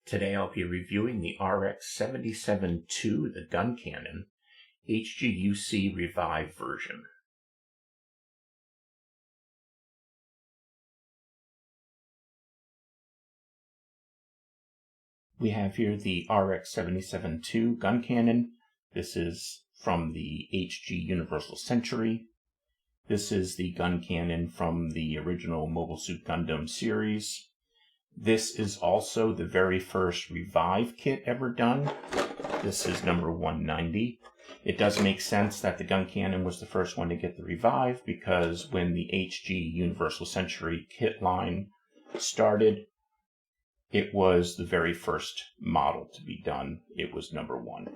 Today I'll be reviewing the RX-77-2, the Guncannon, HGUC Revive version. We have here the RX-77-2 Guncannon. This is from the HG Universal Century. This is the Guncannon from the original Mobile Suit Gundam series. This is also the very first Revive kit ever done. This is number 190. It does make sense that the Guncannon was the first one to get the Revive, because when the HG Universal Century kit line started, it was the very first model to be done. It was number 1.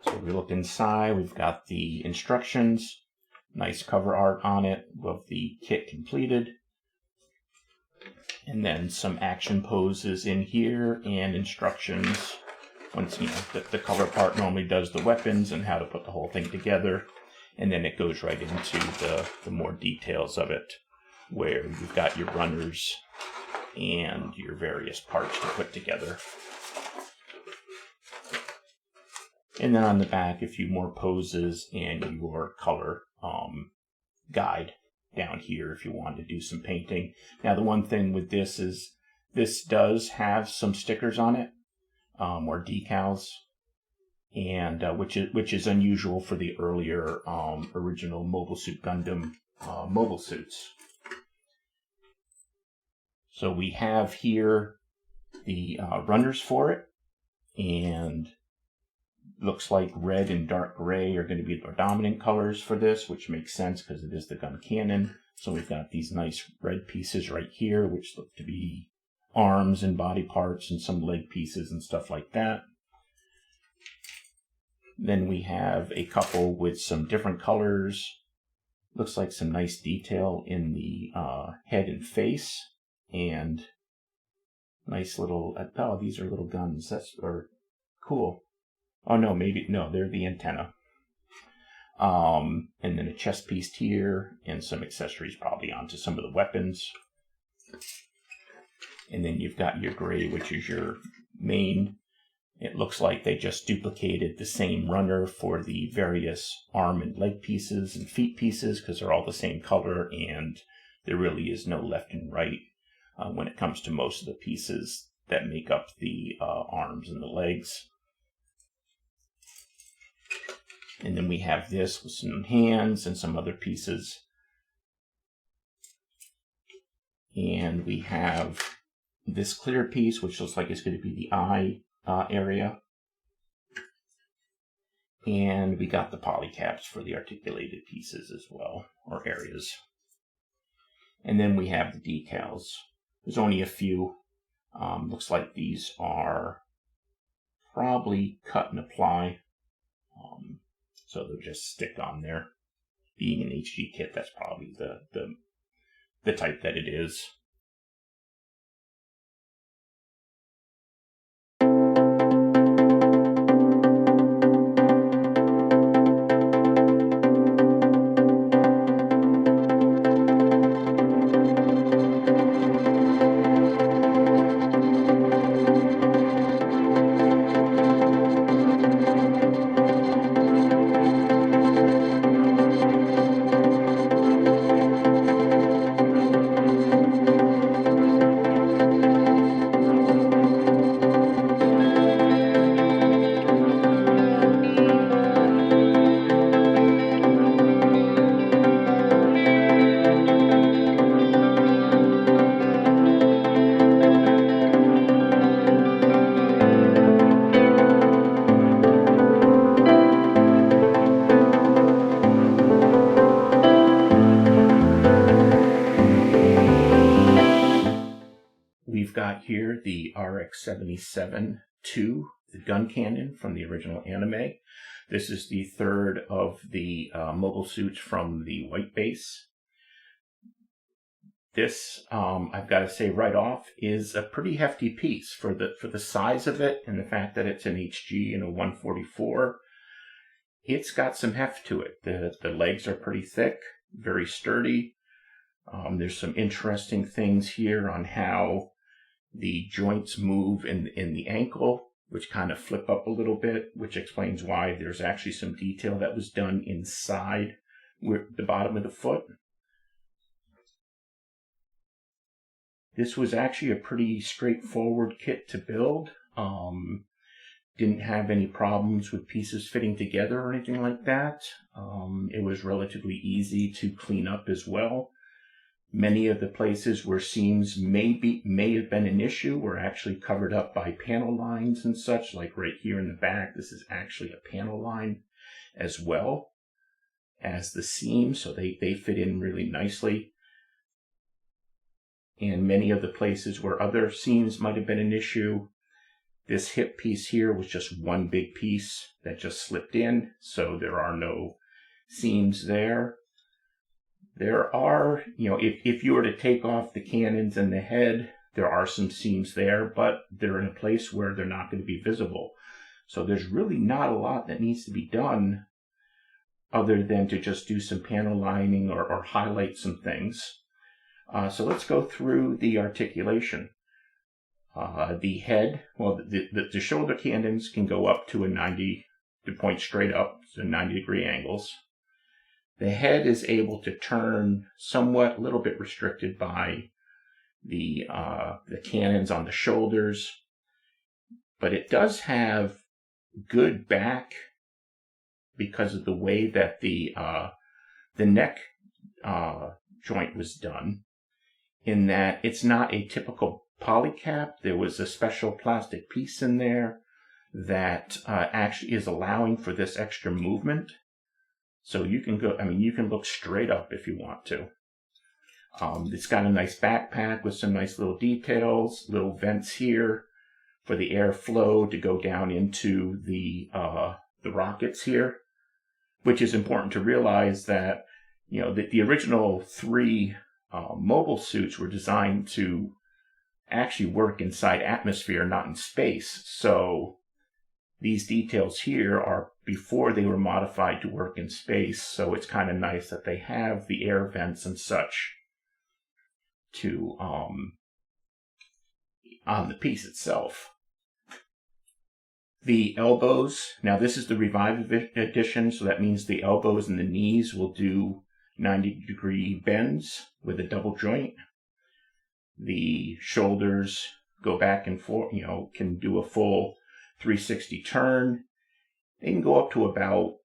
So we look inside, we've got the instructions, nice cover art on it of the kit completed. And then some action poses in here and instructions. Once, the cover part normally does the weapons and how to put the whole thing together. And then it goes right into the more details of it, where you've got your runners and your various parts to put together. And then on the back, a few more poses and your color guide down here if you want to do some painting. Now, the one thing with this is this does have some stickers on it, or decals, and which is unusual for the earlier original Mobile Suit Gundam mobile suits. So we have here the runners for it, and looks like red and dark gray are going to be the predominant colors for this, which makes sense because it is the Guncannon. So we've got these nice red pieces right here, which look to be arms and body parts and some leg pieces and stuff like that. Then we have a couple with some different colors. Looks like some nice detail in the head and face, and nice little, oh, these are little guns. Or cool. Oh, no, they're the antenna. And then a chest piece here, and some accessories probably onto some of the weapons. And then you've got your gray, which is your main. It looks like they just duplicated the same runner for the various arm and leg pieces and feet pieces, because they're all the same color, and there really is no left and right when it comes to most of the pieces that make up the arms and the legs. And then we have this with some hands and some other pieces. And we have this clear piece, which looks like it's going to be the eye area. And we got the polycaps for the articulated pieces as well, or areas. And then we have the decals. There's only a few. Looks like these are probably cut and apply. So they'll just stick on there. Being an HG kit, that's probably the type that it is. We've got here the RX-77-2, the Guncannon from the original anime. This is the third of the mobile suits from the white base. This, I've got to say right off, is a pretty hefty piece for the size of it and the fact that it's an HG and a 144. It's got some heft to it. The legs are pretty thick, very sturdy. There's some interesting things here on how the joints move in the ankle, which kind of flip up a little bit, which explains why there's actually some detail that was done inside the bottom of the foot. This was actually a pretty straightforward kit to build. Didn't have any problems with pieces fitting together or anything like that. It was relatively easy to clean up as well. Many of the places where seams may have been an issue were actually covered up by panel lines and such, like right here in the back. This is actually a panel line as well as the seam, so they fit in really nicely. And many of the places where other seams might have been an issue, this hip piece here was just one big piece that just slipped in, so there are no seams there. There are, if you were to take off the cannons and the head, there are some seams there, but they're in a place where they're not going to be visible. So there's really not a lot that needs to be done other than to just do some panel lining or highlight some things. So let's go through the articulation. The head, the shoulder cannons can go up to to point straight up to 90-degree angles. The head is able to turn somewhat, a little bit restricted by the cannons on the shoulders, but it does have good back because of the way that the neck joint was done, in that it's not a typical polycap. There was a special plastic piece in there that actually is allowing for this extra movement. So you can you can look straight up if you want to. It's got a nice backpack with some nice little details, little vents here for the airflow to go down into the rockets here, which is important to realize that, the original 3 mobile suits were designed to actually work inside atmosphere, not in space. So these details here are before they were modified to work in space, so it's kind of nice that they have the air vents and such to on the piece itself. The elbows, now this is the Revive edition, so that means the elbows and the knees will do 90-degree bends with a double joint. The shoulders go back and forth, can do a full 360 turn. They can go up to about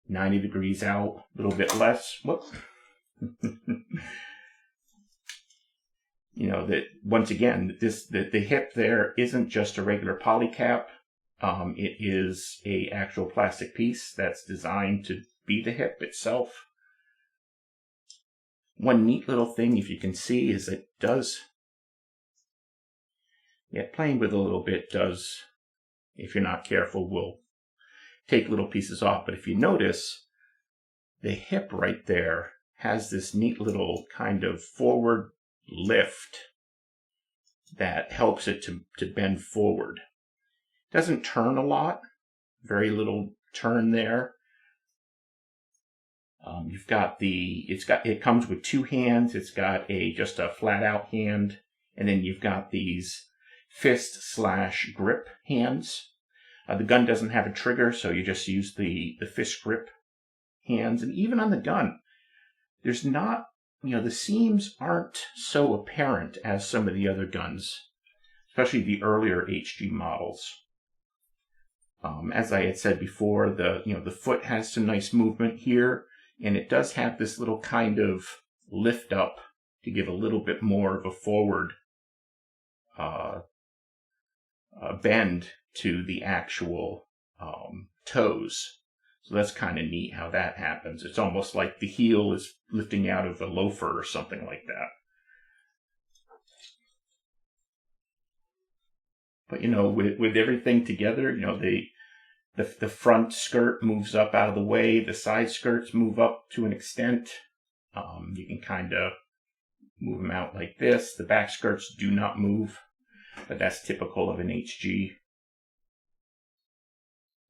90 degrees out, a little bit less. Whoops. That once again, the hip there isn't just a regular polycap. It is a actual plastic piece that's designed to be the hip itself. One neat little thing, if you can see, is it does, playing with it a little bit does, if you're not careful, will take little pieces off. But if you notice, the hip right there has this neat little kind of forward lift that helps it to bend forward. It doesn't turn a lot, very little turn there. It comes with 2 hands. It's got just a flat out hand, and then you've got these fist/grip hands. The gun doesn't have a trigger, so you just use the fist grip hands. And even on the gun, there's not, the seams aren't so apparent as some of the other guns, especially the earlier HG models. As I had said before, the foot has some nice movement here, and it does have this little kind of lift up to give a little bit more of a forward bend to the actual toes. So that's kind of neat how that happens. It's almost like the heel is lifting out of a loafer or something like that. But with everything together, the front skirt moves up out of the way, the side skirts move up to an extent. You can kind of move them out like this. The back skirts do not move, but that's typical of an HG.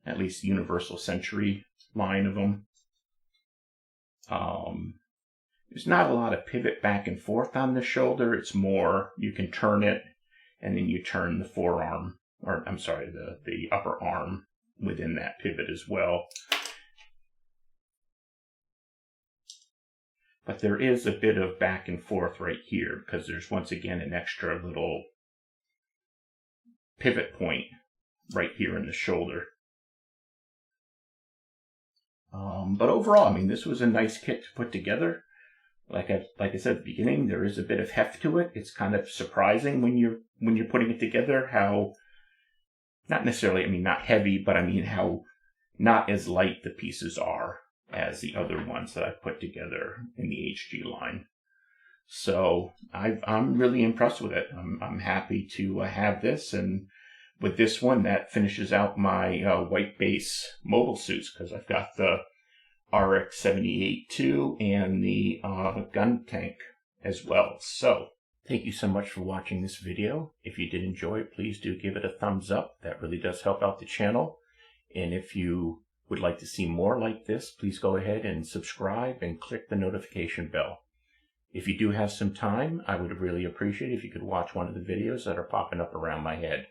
At least the Universal Century line of them. There's not a lot of pivot back and forth on the shoulder. It's more, you can turn it and then you turn the forearm, or I'm sorry, the upper arm within that pivot as well. But there is a bit of back and forth right here because there's once again an extra little pivot point right here in the shoulder. But overall, I mean, this was a nice kit to put together. Like I said at the beginning, there is a bit of heft to it. It's kind of surprising when you're putting it together how, not necessarily, I mean, not heavy, but I mean how not as light the pieces are as the other ones that I've put together in the HG line. So I'm really impressed with it. I'm happy to have this, and with this one, that finishes out my white base mobile suits, because I've got the RX-77-2 and the gun tank as well. So thank you so much for watching this video. If you did enjoy it, please do give it a thumbs up. That really does help out the channel. And if you would like to see more like this, please go ahead and subscribe and click the notification bell. If you do have some time, I would really appreciate it if you could watch one of the videos that are popping up around my head.